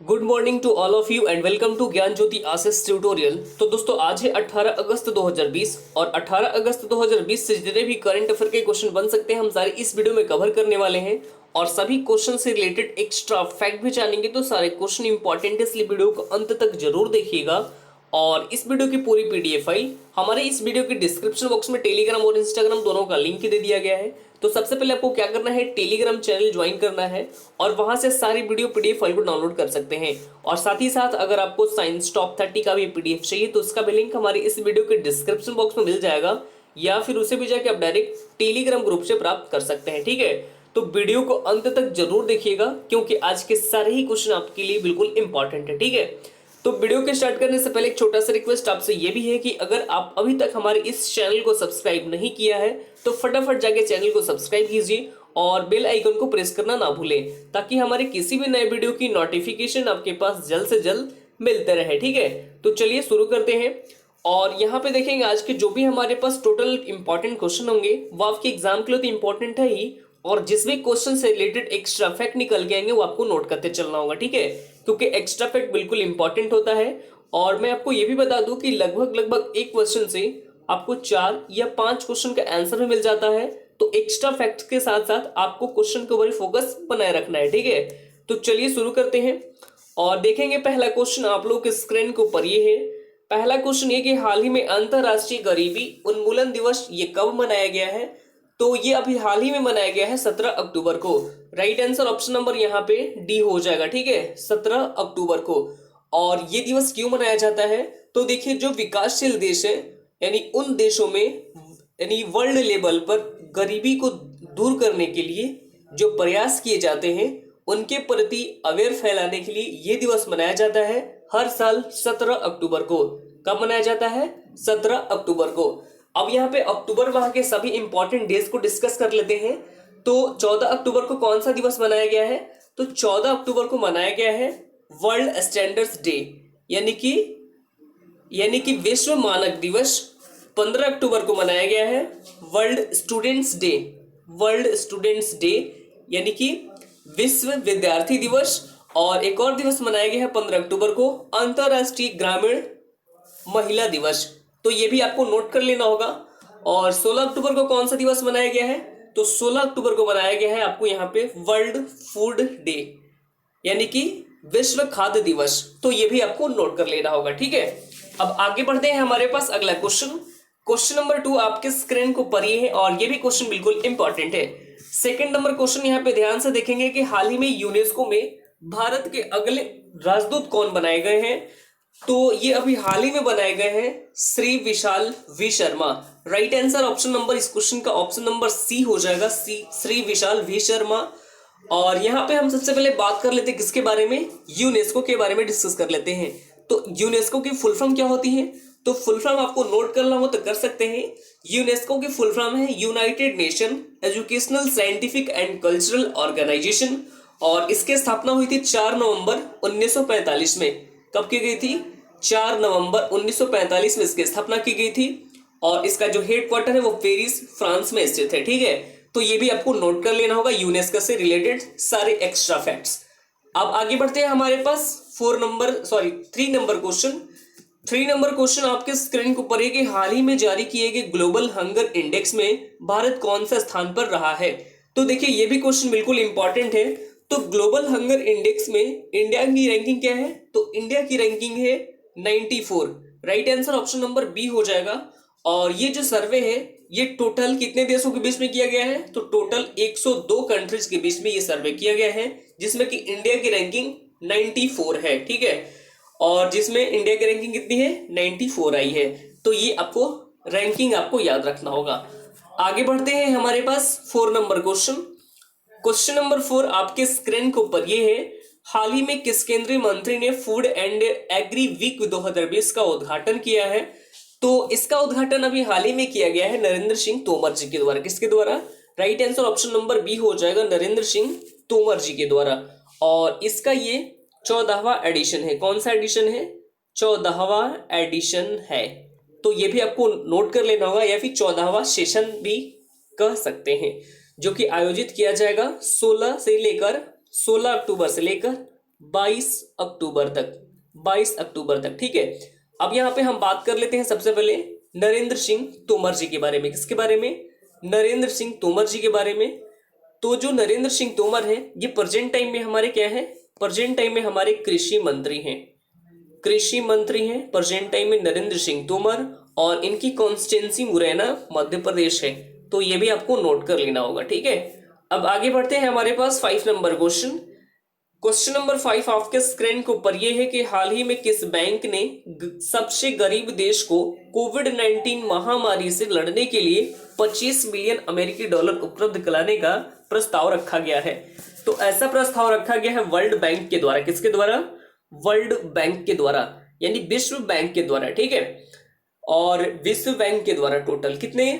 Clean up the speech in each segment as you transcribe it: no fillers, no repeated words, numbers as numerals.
Good morning to all of you and welcome to Gyan Jyoti Ashish tutorial. तो दोस्तों आज है 18 अगस्त 2020 और 18 अगस्त 2020 से जितने भी करंट अफेयर के क्वेश्चन बन सकते हैं हम सारे इस वीडियो में कवर करने वाले हैं और सभी क्वेश्चन से रिलेटेड एक्स्ट्रा फैक्ट भी जानेंगे। तो सारे क्वेश्चन इंपॉर्टेंट है इसलिए वीडियो को अंत तक जरूर देखिएगा। और इस वीडियो की पूरी पीडीएफ फाइल हमारे इस वीडियो के डिस्क्रिप्शन बॉक्स में टेलीग्राम और इंस्टाग्राम दोनों का लिंक दे दिया गया है। तो सबसे पहले आपको क्या करना है, टेलीग्राम चैनल ज्वाइन करना है और वहां से सारी वीडियो पीडीएफ फाइल को डाउनलोड कर सकते हैं। और साथ ही साथ अगर आपको साइंस टॉप 30 का भी पीडीएफ चाहिए तो उसका भी लिंक हमारे इस वीडियो के डिस्क्रिप्शन बॉक्स में मिल जाएगा, या फिर उसे भी जाके आप डायरेक्ट टेलीग्राम ग्रुप से प्राप्त कर सकते हैं। ठीक है, तो वीडियो को अंत तक जरूर देखिएगा क्योंकि आज के सारे ही क्वेश्चन आपके लिए बिल्कुल इंपॉर्टेंट है। ठीक है, तो वीडियो के स्टार्ट करने से पहले एक छोटा सा रिक्वेस्ट आपसे ये भी है कि अगर आप अभी तक हमारे इस चैनल को सब्सक्राइब नहीं किया है तो फटाफट जाके चैनल को सब्सक्राइब कीजिए और बेल आइकन को प्रेस करना ना भूलें ताकि हमारे किसी भी नए वीडियो की नोटिफिकेशन आपके पास जल्द से जल्द मिलते रहे। ठीक है, तो चलिए शुरू करते हैं। और यहाँ पे देखेंगे आज के जो भी हमारे पास टोटल इंपॉर्टेंट क्वेश्चन होंगे वो आपके एग्जाम के लिए तो इंपॉर्टेंट है ही, और जिस भी क्वेश्चन से रिलेटेड एक्स्ट्रा फैक्ट निकल के आएंगे वो आपको नोट करते चलना होगा। ठीक है, क्योंकि एक्स्ट्रा फैक्ट बिल्कुल इंपॉर्टेंट होता है। और मैं आपको ये भी बता दूं कि लगभग लगभग एक क्वेश्चन से आपको 4 या 5 क्वेश्चन का आंसर भी मिल जाता है। तो एक्स्ट्रा फैक्ट्स के साथ साथ आपको क्वेश्चन के ऊपर फोकस बनाए रखना है। ठीक है, तो चलिए शुरू करते हैं और देखेंगे पहला क्वेश्चन आप लोग के स्क्रीन के ऊपर ये है। पहला क्वेश्चन ये कि हाल ही में अंतरराष्ट्रीय गरीबी उन्मूलन दिवस ये कब मनाया गया है? तो ये अभी हाल ही में मनाया गया है 17 अक्टूबर को। राइट आंसर ऑप्शन नंबर यहाँ पे डी हो जाएगा। ठीक है, 17 अक्टूबर को। और ये दिवस क्यों मनाया जाता है? तो देखिए जो विकासशील देश है यानी उन देशों में यानी वर्ल्ड लेवल पर गरीबी को दूर करने के लिए जो प्रयास किए जाते हैं उनके प्रति अवेयर फैलाने के लिए ये दिवस मनाया जाता है हर साल 17 अक्टूबर को। कब मनाया जाता है? 17 अक्टूबर को। अब यहाँ पे अक्टूबर माह के सभी इंपॉर्टेंट डेज को डिस्कस कर लेते हैं। तो 14 अक्टूबर को कौन सा दिवस मनाया गया है? तो 14 अक्टूबर को मनाया गया है वर्ल्ड स्टैंडर्ड्स डे यानी कि विश्व मानक दिवस। 15 अक्टूबर को मनाया गया है वर्ल्ड स्टूडेंट्स डे यानी कि विश्व विद्यार्थी दिवस। और एक और दिवस मनाया गया है 15 अक्टूबर को अंतरराष्ट्रीय ग्रामीण महिला दिवस। तो ये भी आपको नोट कर लेना होगा। और 16 अक्टूबर को कौन सा दिवस मनाया गया है? तो 16 अक्टूबर को मनाया गया है आपको यहाँ पे वर्ल्ड फूड डे यानी कि विश्व खाद्य दिवस। तो ये भी आपको नोट कर लेना होगा। ठीक है, अब आगे बढ़ते हैं हमारे पास अगला क्वेश्चन नंबर 2 आपके स्क्रीन को पर ये है और ये भी क्वेश्चन बिल्कुल इंपॉर्टेंट है। सेकंड नंबर क्वेश्चन यहाँ पे ध्यान से देखेंगे कि हाल ही में यूनेस्को में भारत के अगले राजदूत कौन बनाए गए हैं? तो ये अभी हाल ही में बनाए गए हैं Shri Vishal V Sharma. Right answer option number इस क्वेश्चन का ऑप्शन नंबर सी हो जाएगा, सी श्री विशाल वी शर्मा। और यहाँ पे हम सबसे पहले बात कर लेते हैं किसके बारे में? यूनेस्को के बारे में डिस्कस कर लेते हैं। तो यूनेस्को की फुल फॉर्म क्या होती है? तो फुल फॉर्म आपको नोट करना हो तो कर सकते हैं। यूनेस्को की फुल फॉर्म है United Nation Educational Scientific and Cultural Organization और इसकी स्थापना हुई थी 4 नवंबर 1945 में। कब की गई थी? 4 नवंबर 1945 में इसकी स्थापना की गई थी और इसका जो हेडक्वार्टर है वो पेरिस फ्रांस में स्थित है। ठीक है, तो ये भी आपको नोट कर लेना होगा यूनेस्को से रिलेटेड सारे एक्स्ट्रा फैक्ट्स। अब आगे बढ़ते हैं हमारे पास 3 नंबर क्वेश्चन आपके स्क्रीन के ऊपर है कि हाल ही में जारी किए गए ग्लोबल हंगर इंडेक्स में भारत कौन सा स्थान पर रहा है? तो देखिए ये भी क्वेश्चन बिल्कुल इंपॉर्टेंट है। तो ग्लोबल हंगर इंडेक्स में इंडिया की रैंकिंग क्या है? तो इंडिया की रैंकिंग है 94। Right answer option number B हो जाएगा। और ये जो सर्वे है ये टोटल कितने देशों के बीच में किया गया है? तो टोटल 102 कंट्रीज के बीच में ये सर्वे किया गया है जिसमें कि इंडिया की रैंकिंग 94 है। ठीक है, और जिसमें इंडिया की रैंकिंग कितनी है? 94 आई है। तो ये आपको रैंकिंग आपको याद रखना होगा। आगे बढ़ते हैं हमारे पास 4 नंबर क्वेश्चन नंबर 4 आपके स्क्रीन के ऊपर ये है। हाल ही में किस केंद्रीय मंत्री ने फूड एंड एग्री वीक 2020 का उद्घाटन किया है? तो इसका उद्घाटन अभी हाल ही में किया गया है नरेंद्र सिंह तोमर जी के द्वारा। किसके द्वारा? Right answer option number B हो जाएगा, नरेंद्र सिंह तोमर जी के द्वारा। और इसका ये 14वां एडिशन है। कौन सा एडिशन है? 14वां एडिशन है। तो ये भी आपको नोट कर लेना होगा या फिर 14वां सेशन भी कह सकते हैं, जो कि आयोजित किया जाएगा 16 अक्टूबर से लेकर 22 अक्टूबर तक, 22 अक्टूबर तक। ठीक है, अब यहाँ पे हम बात कर लेते हैं सबसे पहले नरेंद्र सिंह तोमर जी के बारे में। किसके बारे में? नरेंद्र सिंह तोमर जी के बारे में। तो जो नरेंद्र सिंह तोमर है ये प्रेजेंट टाइम में हमारे क्या है? प्रेजेंट टाइम में हमारे कृषि मंत्री हैं, कृषि मंत्री हैं प्रेजेंट टाइम में नरेंद्र सिंह तोमर, और इनकी कॉन्स्टिट्यूंसी मुरैना मध्य प्रदेश है। तो ये भी आपको नोट कर लेना होगा। ठीक है, अब आगे बढ़ते हैं हमारे पास 5 नंबर क्वेश्चन। क्वेश्चन नंबर 5 आपके स्क्रीन के ऊपर ये है कि हाल ही में किस बैंक ने सबसे गरीब देश को कोविड-19 महामारी से लड़ने के लिए 25 मिलियन अमेरिकी डॉलर उपलब्ध कराने का प्रस्ताव रखा गया है? तो ऐसा प्रस्ताव रखा गया है वर्ल्ड बैंक के द्वारा। किसके द्वारा? वर्ल्ड बैंक के द्वारा, यानी विश्व बैंक के द्वारा। ठीक है, और विश्व बैंक के द्वारा टोटल कितने?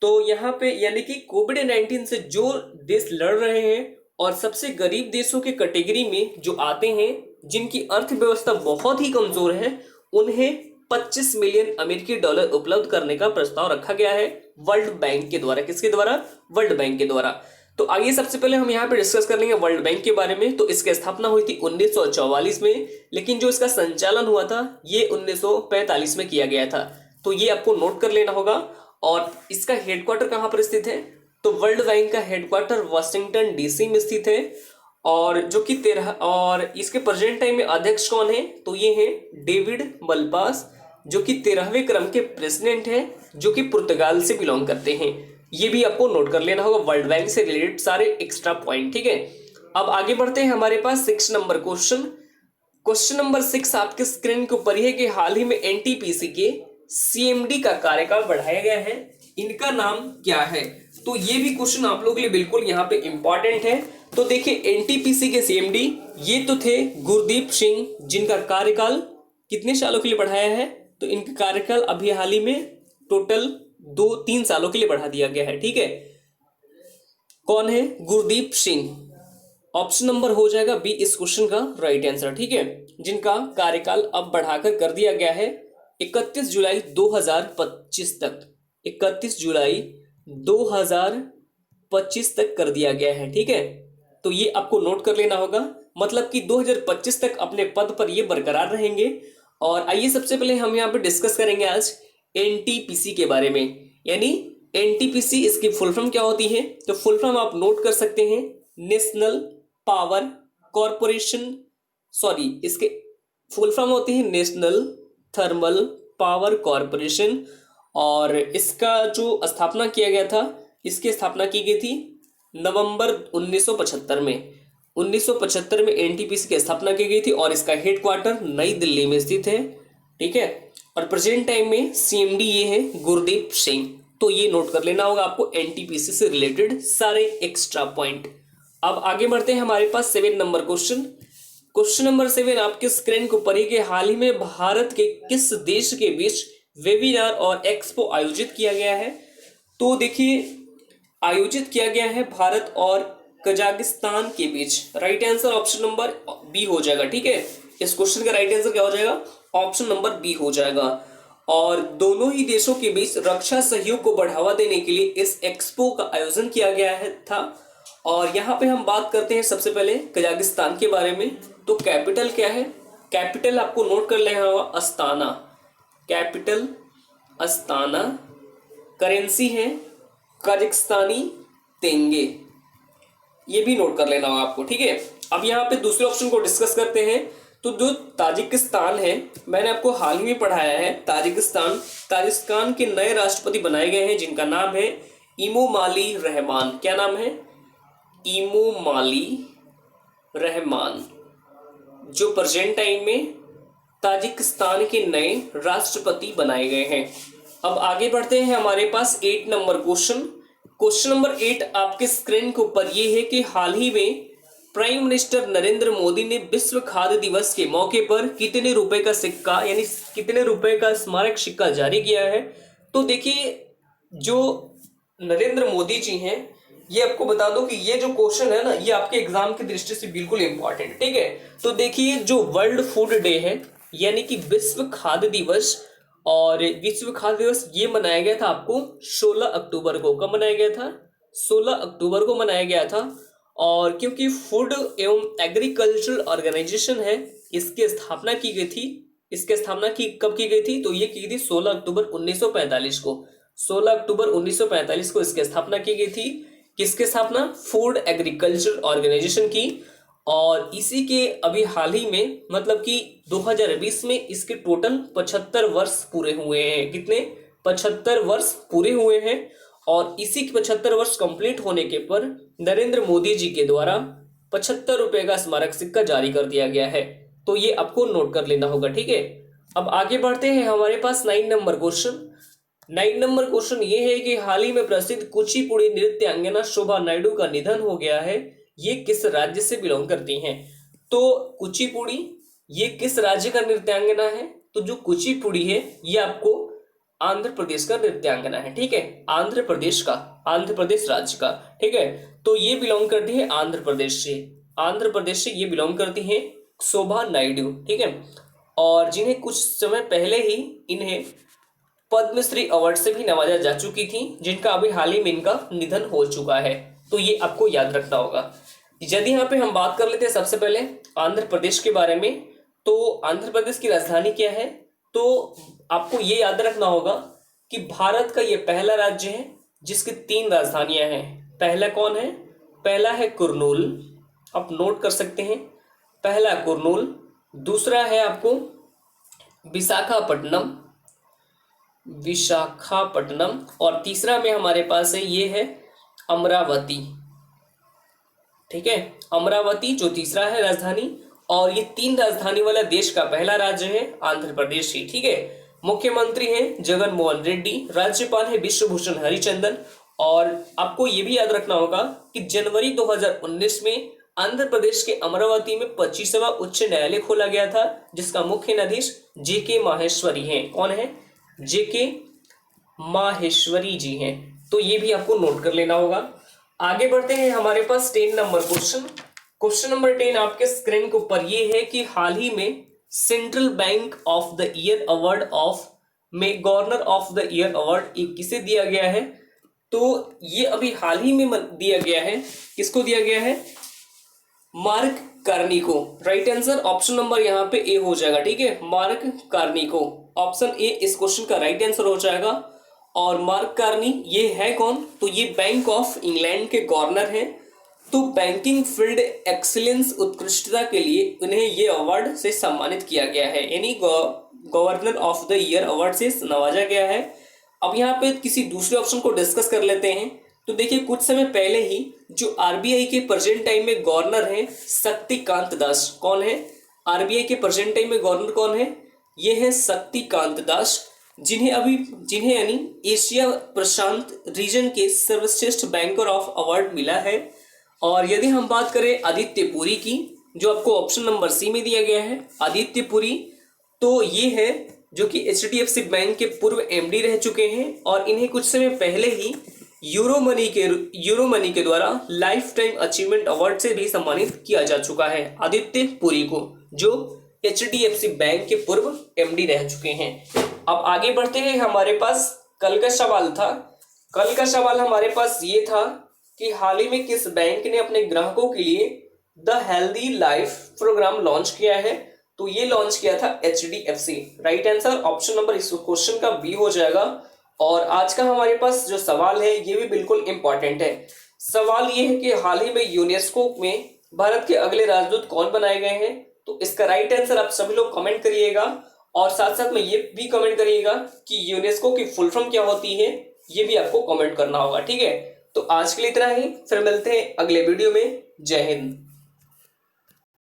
तो यहाँ पे यानी कि कोविड-19 से जो देश लड़ रहे हैं और सबसे गरीब देशों के कैटेगरी में जो आते हैं, जिनकी अर्थव्यवस्था बहुत ही कमजोर है, उन्हें 25 मिलियन अमेरिकी डॉलर उपलब्ध करने का प्रस्ताव रखा गया है वर्ल्ड बैंक के द्वारा। किसके द्वारा? वर्ल्ड बैंक के द्वारा। तो आइए सबसे पहले हम यहाँ पे डिस्कस कर लेंगे वर्ल्ड बैंक के बारे में। तो इसकी स्थापना हुई थी 1944 में, लेकिन जो इसका संचालन हुआ था ये 1945 में किया गया था। तो ये आपको नोट कर लेना होगा। और इसका हेडक्वार्टर कहाँ पर स्थित है? तो वर्ल्ड बैंक का हेडक्वार्टर वाशिंगटन डीसी में स्थित है। और जो कि और इसके प्रेजेंट टाइम में अध्यक्ष कौन है? तो ये है डेविड मलपास, जो कि 13वें क्रम के प्रेसिडेंट है, जो कि पुर्तगाल से बिलोंग करते हैं। ये भी आपको नोट कर लेना होगा, वर्ल्ड बैंक से रिलेटेड सारे एक्स्ट्रा पॉइंट। ठीक है, अब आगे बढ़ते हैं हमारे पास 6 नंबर क्वेश्चन। क्वेश्चन नंबर 6 आपके स्क्रीन के ऊपर है कि हाल ही में एनटीपीसी के सीएमडी का कार्यकाल बढ़ाया गया है, इनका नाम क्या है? तो ये भी क्वेश्चन आप लोगों के लिए बिल्कुल यहाँ पे इंपॉर्टेंट है। तो देखिए एनटीपीसी के सीएमडी ये तो थे गुरदीप सिंह, जिनका कार्यकाल कितने सालों के लिए बढ़ाया है? तो इनका कार्यकाल अभी हाल ही में टोटल 2-3 सालों के लिए बढ़ा दिया गया है। ठीक है, कौन है? गुरदीप सिंह। ऑप्शन नंबर हो जाएगा बी इस क्वेश्चन का राइट आंसर। ठीक है, जिनका कार्यकाल अब बढ़ाकर कर दिया गया है 31 जुलाई 2025 तक, 31 जुलाई 2025 तक कर दिया गया है। ठीक है, तो ये आपको नोट कर लेना होगा, मतलब कि 2025 तक अपने पद पर ये बरकरार रहेंगे। और आइए सबसे पहले हम यहाँ पे डिस्कस करेंगे आज एनटीपीसी के बारे में। यानी एनटीपीसी इसकी फुल फॉर्म क्या होती है? तो फुल फॉर्म आप नोट कर सकते हैं, नेशनल पावर कॉरपोरेशन, सॉरी इसके फुल फॉर्म होती है नेशनल थर्मल पावर कॉरपोरेशन। और इसका जो स्थापना किया गया था, इसकी स्थापना की गई थी नवंबर 1975 में। 1975 में एनटीपीसी की स्थापना की गई थी और इसका हेडक्वार्टर नई दिल्ली में स्थित है। ठीक है, और प्रेजेंट टाइम में सीएमडी ये है गुरदीप सिंह। तो ये नोट कर लेना होगा आपको एनटीपीसी से रिलेटेड सारे एक्स्ट्रा पॉइंट। अब आगे बढ़ते हैं हमारे पास 7 नंबर क्वेश्चन। क्वेश्चन नंबर 7 आपके स्क्रीन के ऊपर है कि हाल ही में भारत के किस देश के बीच वेबिनार और एक्सपो आयोजित किया गया है? तो देखिए आयोजित किया गया है भारत और कजाकिस्तान के बीच। Right answer option number B हो जाएगा। ठीक है, इस क्वेश्चन का राइट आंसर क्या हो जाएगा? ऑप्शन नंबर बी हो जाएगा। और दोनों ही देशों के बीच रक्षा सहयोग को बढ़ावा देने के लिए इस एक्सपो का आयोजन किया गया है था। और यहाँ पे हम बात करते हैं सबसे पहले कजाकिस्तान के बारे में। तो कैपिटल क्या है? कैपिटल आपको नोट कर लेना होगा अस्ताना, कैपिटल अस्ताना। करेंसी है कजाकिस्तानी तेंगे, ये भी नोट कर लेना होगा आपको। ठीक है, अब यहाँ पे दूसरे ऑप्शन को डिस्कस करते हैं। तो जो ताजिकिस्तान है, मैंने आपको हाल ही में पढ़ाया है ताजिकिस्तान के नए राष्ट्रपति बनाए गए हैं, जिनका नाम है इमोमाली रहमान। क्या नाम है? इमोमाली रहमान, जो प्रेजेंट टाइम में ताजिकिस्तान के नए राष्ट्रपति बनाए गए हैं। अब आगे बढ़ते हैं हमारे पास 8 नंबर क्वेश्चन। क्वेश्चन नंबर 8 आपके स्क्रीन के ऊपर ये है कि हाल ही में प्राइम मिनिस्टर नरेंद्र मोदी ने विश्व खाद्य दिवस के मौके पर कितने रुपए का सिक्का, यानी कितने रुपए का स्मारक सिक्का जारी किया है? तो देखिए जो नरेंद्र मोदी जी हैं, ये आपको बता दो कि ये जो क्वेश्चन है ना, ये आपके एग्जाम की दृष्टि से बिल्कुल इंपॉर्टेंट। ठीक है, तो देखिए जो वर्ल्ड फूड डे है, यानी कि विश्व खाद्य दिवस, और विश्व खाद्य दिवस ये मनाया गया था आपको 16 अक्टूबर को। कब मनाया गया था? 16 अक्टूबर को मनाया गया था। और क्योंकि फूड एवं एग्रीकल्चरल ऑर्गेनाइजेशन है, इसकी स्थापना की गई थी। इसकी स्थापना की कब की गई थी? तो ये की गई थी 16 अक्टूबर 1945 को। 16 अक्टूबर 1945 को इसकी स्थापना की गई थी। किसकी स्थापना? फूड एग्रीकल्चर ऑर्गेनाइजेशन की। और इसी के अभी हाल ही में मतलब कि 2020 में इसके टोटल 75 वर्ष पूरे हुए हैं। कितने? 75 वर्ष पूरे हुए हैं। और इसी के 75 वर्ष कंप्लीट होने के पर नरेंद्र मोदी जी के द्वारा 75 रुपए का स्मारक सिक्का जारी कर दिया गया है। तो ये आपको नोट कर लेना होगा, ठीक है। अब आगे बढ़ते हैं, हमारे पास 9 नंबर क्वेश्चन। 9 नंबर क्वेश्चन ये है कि हाल ही में प्रसिद्ध कुचिपुड़ी नृत्यांगना शोभा नायडू का निधन हो गया है। ये किस राज्य से बिलोंग करती हैं? तो कुचिपुड़ी ये किस राज्य का नृत्यांगना है? तो जो कुचिपुड़ी है ये आपको आंध्र प्रदेश का नृत्यांगना है, ठीक है। आंध्र प्रदेश का, आंध्र प्रदेश राज्य का, ठीक है। तो ये बिलोंग करती है आंध्र प्रदेश से। आंध्र प्रदेश से ये बिलोंग करती है शोभा नायडू, ठीक है। और जिन्हें कुछ समय पहले ही इन्हें पद्मश्री अवार्ड से भी नवाजा जा चुकी थी, जिनका अभी हाल ही में इनका निधन हो चुका है। तो ये आपको याद रखना होगा। यदि यहाँ पे हम बात कर लेते हैं सबसे पहले आंध्र प्रदेश के बारे में, तो आंध्र प्रदेश की राजधानी क्या है? तो आपको ये याद रखना होगा कि भारत का ये पहला राज्य है जिसकी 3 राजधानियां हैं। पहला कौन है? पहला है कुर्नूल, आप नोट कर सकते हैं। पहला कुर्नूल, दूसरा है आपको विशाखापट्टनम, विशाखापट्टनम, और तीसरा में हमारे पास है ये है अमरावती, ठीक है। अमरावती जो तीसरा है राजधानी, और ये 3 राजधानी वाला देश का पहला राज्य है आंध्र प्रदेश ही, ठीक है। मुख्यमंत्री हैं जगन मोहन रेड्डी, राज्यपाल है विश्वभूषण हरिचंदन। और आपको ये भी याद रखना होगा कि जनवरी 2019 में आंध्र प्रदेश के अमरावती में 25वां उच्च न्यायालय खोला गया था, जिसका मुख्य न्यायाधीश जेके माहेश्वरी हैं। कौन है? जेके माहेश्वरी जी हैं। तो ये भी आपको नोट कर लेना होगा। आगे बढ़ते हैं, हमारे पास 10 नंबर क्वेश्चन। क्वेश्चन नंबर 10 आपके स्क्रीन के ऊपर ये है कि हाल ही में central bank of the year award में governor of the year award ये किसे दिया गया है? तो ये अभी हाल ही में दिया गया है। किसको दिया गया है? मार्क कार्नी को। राइट आंसर ऑप्शन नंबर यहाँ पे ए हो जाएगा, ठीक है। मार्क कार्नी को, ऑप्शन ए इस क्वेश्चन का राइट आंसर हो जाएगा। और मार्क कार्नी ये है कौन? तो ये बैंक ऑफ इंग्लैंड के गवर्नर हैं। तो बैंकिंग फील्ड एक्सीलेंस उत्कृष्टता के लिए उन्हें ये अवार्ड से सम्मानित किया गया है, यानी governor of the year award से नवाजा गया है। अब यहाँ पे किसी दूसरे ऑप्शन को डिस्कस कर लेते हैं। तो देखिए कुछ समय पहले ही जो आरबीआई के प्रेजेंट टाइम में गवर्नर हैं शक्तिकांत दास। कौन है? आरबीआई के प्रेजेंट टाइम में गवर्नर कौन है? ये है शक्तिकांत दास, जिन्हें यानी एशिया प्रशांत रीजन के सर्वश्रेष्ठ बैंकर ऑफ अवार्ड मिला है। और यदि हम बात करें आदित्य पुरी की, जो आपको ऑप्शन नंबर सी में दिया गया है, आदित्य पुरी, तो ये है जो कि एचडीएफसी बैंक के पूर्व एमडी रह चुके हैं। और इन्हें कुछ समय पहले ही यूरो मनी के द्वारा लाइफ टाइम अचीवमेंट अवार्ड से भी सम्मानित किया जा चुका है आदित्य पुरी को, जो एचडीएफसी बैंक के पूर्व एमडी रह चुके हैं। अब आगे बढ़ते हैं, हमारे पास कल का सवाल था। कल का सवाल हमारे पास ये था कि हाल ही में किस बैंक ने अपने ग्राहकों के लिए the healthy life programme launch किया है? तो ये लॉन्च किया था HDFC. Right answer option number इस क्वेश्चन का बी हो जाएगा। और आज का हमारे पास जो सवाल है ये भी बिल्कुल इंपॉर्टेंट है। सवाल ये है कि हाल ही में यूनेस्को में भारत के अगले राजदूत कौन बनाए गए हैं? तो इसका राइट आंसर आप सभी लोग कमेंट करिएगा, और साथ साथ में ये भी कमेंट करिएगा कि यूनेस्को की फुल फॉर्म क्या होती है, ये भी आपको कमेंट करना होगा, ठीक है। तो आज के लिए इतना ही, फिर मिलते हैं अगले वीडियो में। जय हिंद।